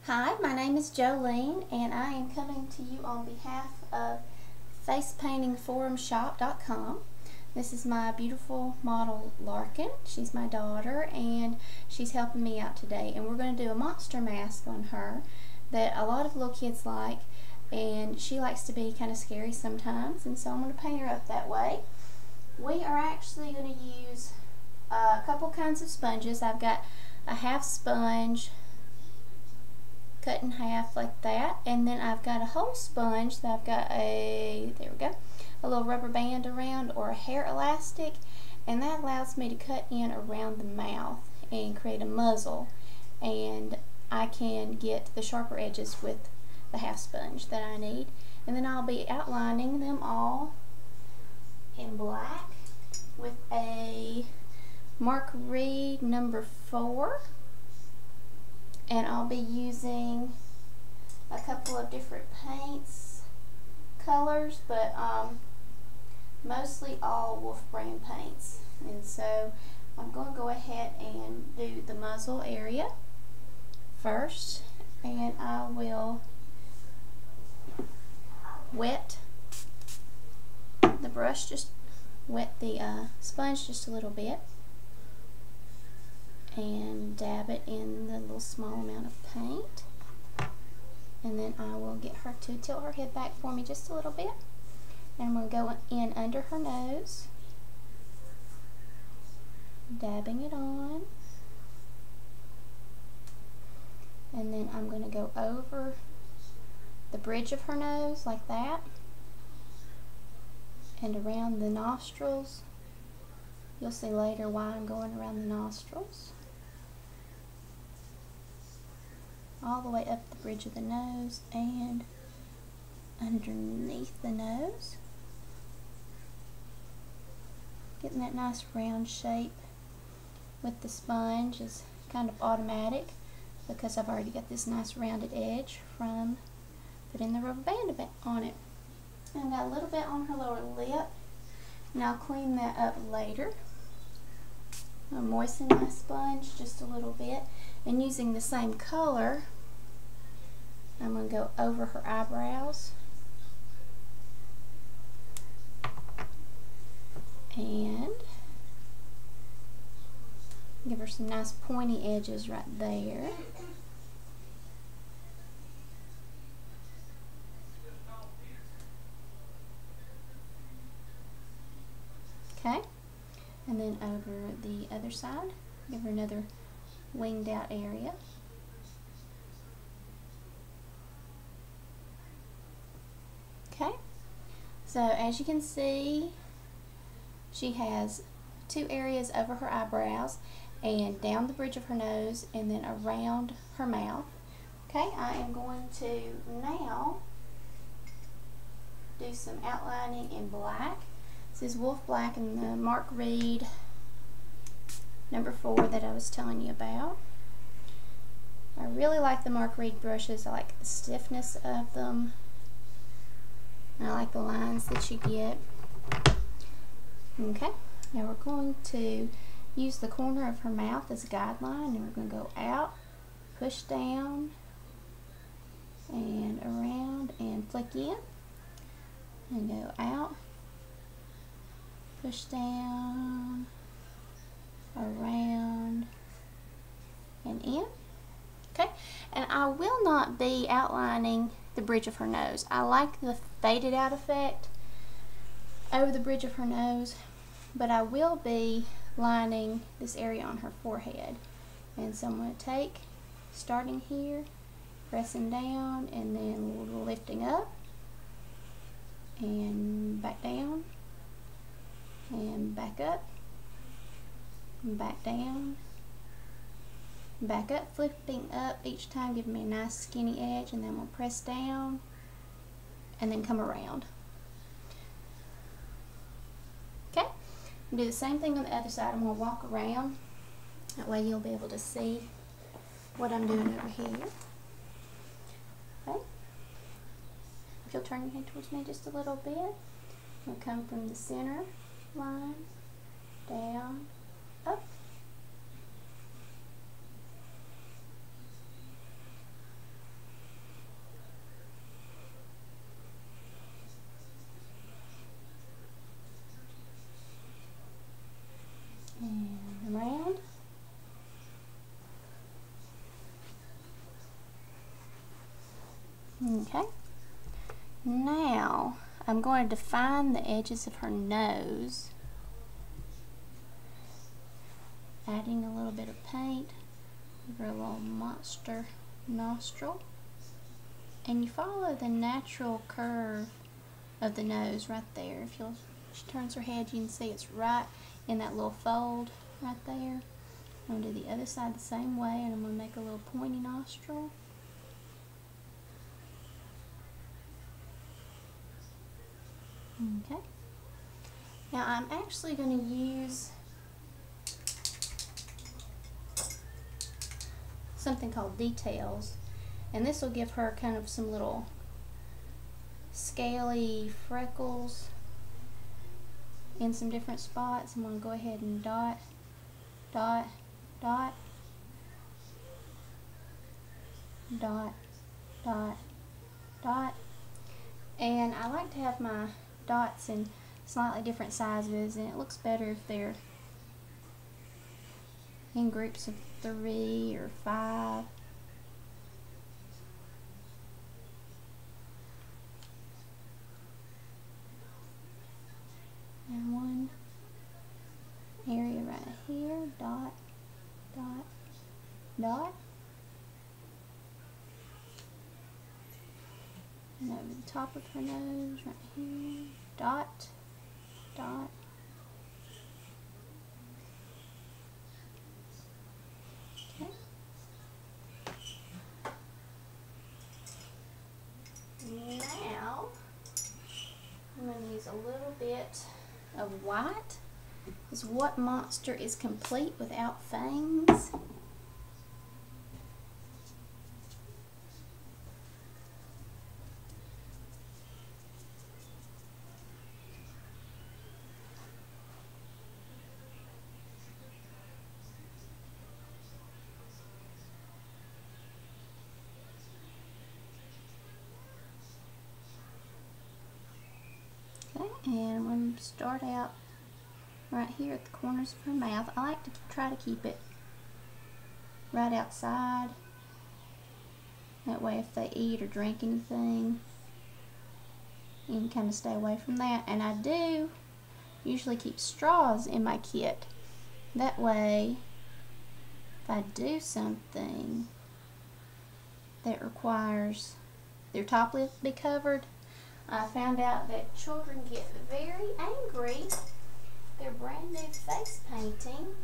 Hi, my name is Jolene, and I am coming to you on behalf of facepaintingforumshop.com. This is my beautiful model Larkin. She's my daughter, and she's helping me out today. And we're going to do a monster mask on her that a lot of little kids like, and she likes to be kind of scary sometimes, and so I'm going to paint her up that way. We are actually going to use a couple kinds of sponges. I've got a half sponge cut in half like that, and then I've got a whole sponge that I've got a little rubber band around, or a hair elastic, and that allows me to cut in around the mouth and create a muzzle, and I can get the sharper edges with the half sponge that I need. And then I'll be outlining them all in black with a Mark Ried number 4. And I'll be using a couple of different paints, colors, but mostly all Wolf brand paints. And so I'm going to go ahead and do the muzzle area first, and I will wet the brush, just wet the sponge just a little bit, and dab it in the little small amount of paint. And then I will get her to tilt her head back for me just a little bit, and we'll go in under her nose, dabbing it on, and then I'm going to go over the bridge of her nose like that, and around the nostrils. You'll see later why I'm going around the nostrils. All the way up the bridge of the nose and underneath the nose. Getting that nice round shape with the sponge is kind of automatic because I've already got this nice rounded edge from putting the rubber band on it. And I've got a little bit on her lower lip, and I'll clean that up later. I'll moisten my sponge just a little bit, and using the same color, I'm going to go over her eyebrows and give her some nice pointy edges right there. Okay. And then over the other side, give her another winged out area. Okay, so as you can see, she has two areas over her eyebrows and down the bridge of her nose and then around her mouth. Okay, I am going to now do some outlining in black. This is Wolf Black and the Mark Ried number 4 that I was telling you about. I really like the Mark Ried brushes. I like the stiffness of them. I like the lines that you get. Okay, now we're going to use the corner of her mouth as a guideline, and we're going to go out, push down, and around, and flick in, and go out, push down, around, and in. Okay, and I will not be outlining the bridge of her nose. I like the faded out effect over the bridge of her nose, but I will be lining this area on her forehead. And so I'm going to take, starting here, pressing down, and then lifting up, and back down, and back up, and back down, back up, flipping up each time, giving me a nice skinny edge, and then we'll press down and then come around. Okay, do the same thing on the other side. I'm going to walk around, that way you'll be able to see what I'm doing over here. Okay, if you'll turn your head towards me just a little bit, we'll come from the center line down, up, Okay. Now I'm going to define the edges of her nose, adding a little bit of paint for a little monster nostril. And you follow the natural curve of the nose right there. If she turns her head, you can see it's right in that little fold right there. I'm going to do the other side the same way, and I'm going to make a little pointy nostril. Okay. Now I'm actually going to use something called Detailz, and this will give her kind of some little scaly freckles in some different spots. I'm going to go ahead and dot, dot, dot, dot, dot, dot. And I like to have my dots in slightly different sizes, and it looks better if they're in groups of 3 or 5. And one area right here, dot, dot, dot. And over the top of her nose right here, dot, dot. Okay. Now I'm going to use a little bit of white. Because what monster is complete without fangs? And I'm going to start out right here at the corners of her mouth. I like to try to keep it right outside. That way if they eat or drink anything, you can kind of stay away from that. And I do usually keep straws in my kit. That way, if I do something that requires their top lip to be covered, I found out that children get very angry. Their brand new face painting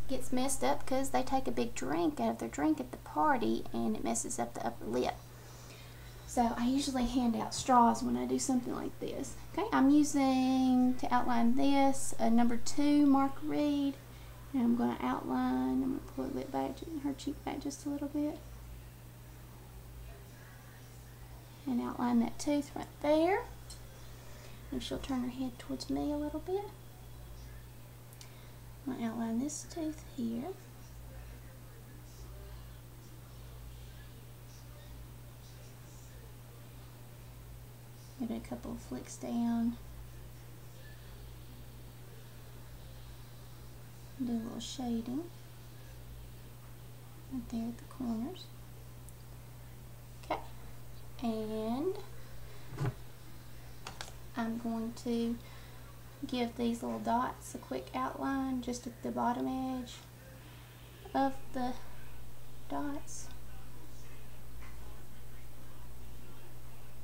gets messed up because they take a big drink out of their drink at the party and it messes up the upper lip. So I usually hand out straws when I do something like this. Okay, I'm using to outline this a number 2 marker Ried, and I'm going to outline. I'm going to pull her lip back, her cheek back just a little bit. And outline that tooth right there. And she'll turn her head towards me a little bit. I'm going to outline this tooth here. Give it a couple of flicks down. Do a little shading right there at the corners. Okay. And I'm going to give these little dots a quick outline just at the bottom edge of the dots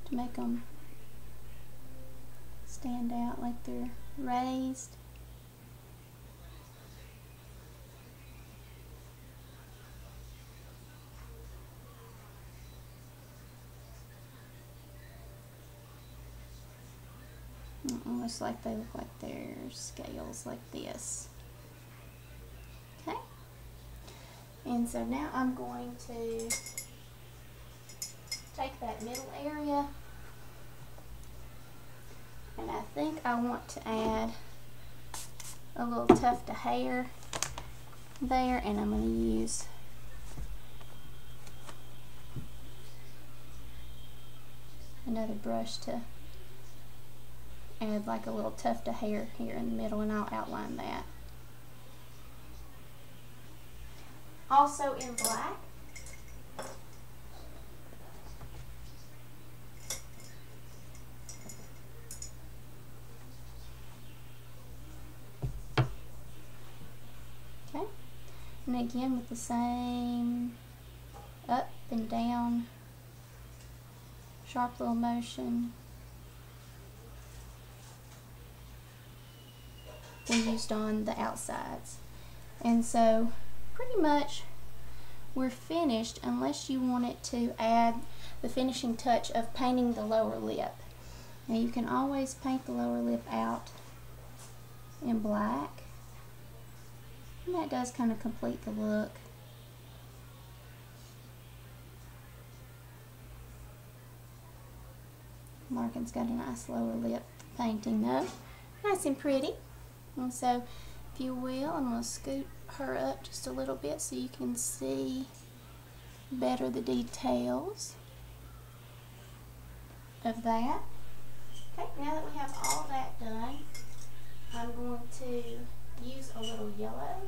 to make them stand out like they're raised. Almost like they look like they're scales like this. Okay. And so now I'm going to take that middle area, and I think I want to add a little tuft of hair there, and I'm going to use another brush to add like a little tuft of hair here in the middle, and I'll outline that. Also in black, And again with the same up and down sharp little motion we used on the outsides. And so pretty much we're finished, unless you wanted to add the finishing touch of painting the lower lip. Now you can always paint the lower lip out in black, and that does kind of complete the look. Larkin's got a nice lower lip painting though, nice and pretty. And so if you will, I'm going to scoot her up just a little bit so you can see better the details of that. Okay, now that we have all that done, I'm going to use a little yellow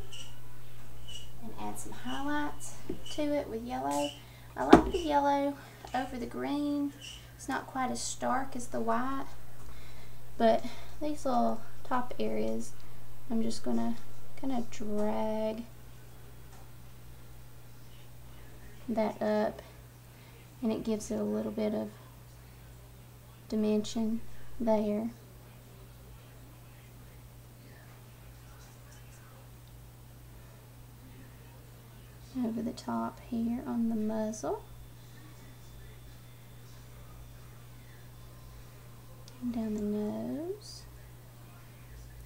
and add some highlights to it with yellow. I like the yellow over the green. It's not quite as stark as the white, but these little top areas, I'm just going to kind of drag that up, and it gives it a little bit of dimension there. Over the top here on the muzzle. And down the nose.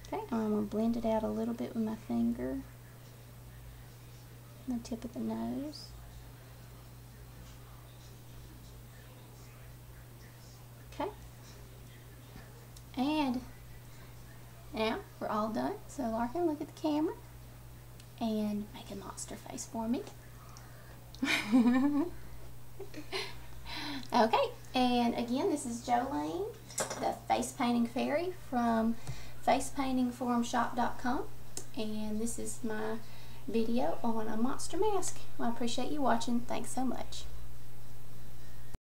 Okay, I'm going to blend it out a little bit with my finger. The tip of the nose. Okay. And now we're all done. So Larkin, look at the camera and make a monster face for me. Okay, and again, this is Jolene, the face painting fairy from facepaintingforumshop.com, and this is my video on a monster mask. Well, I appreciate you watching. Thanks so much.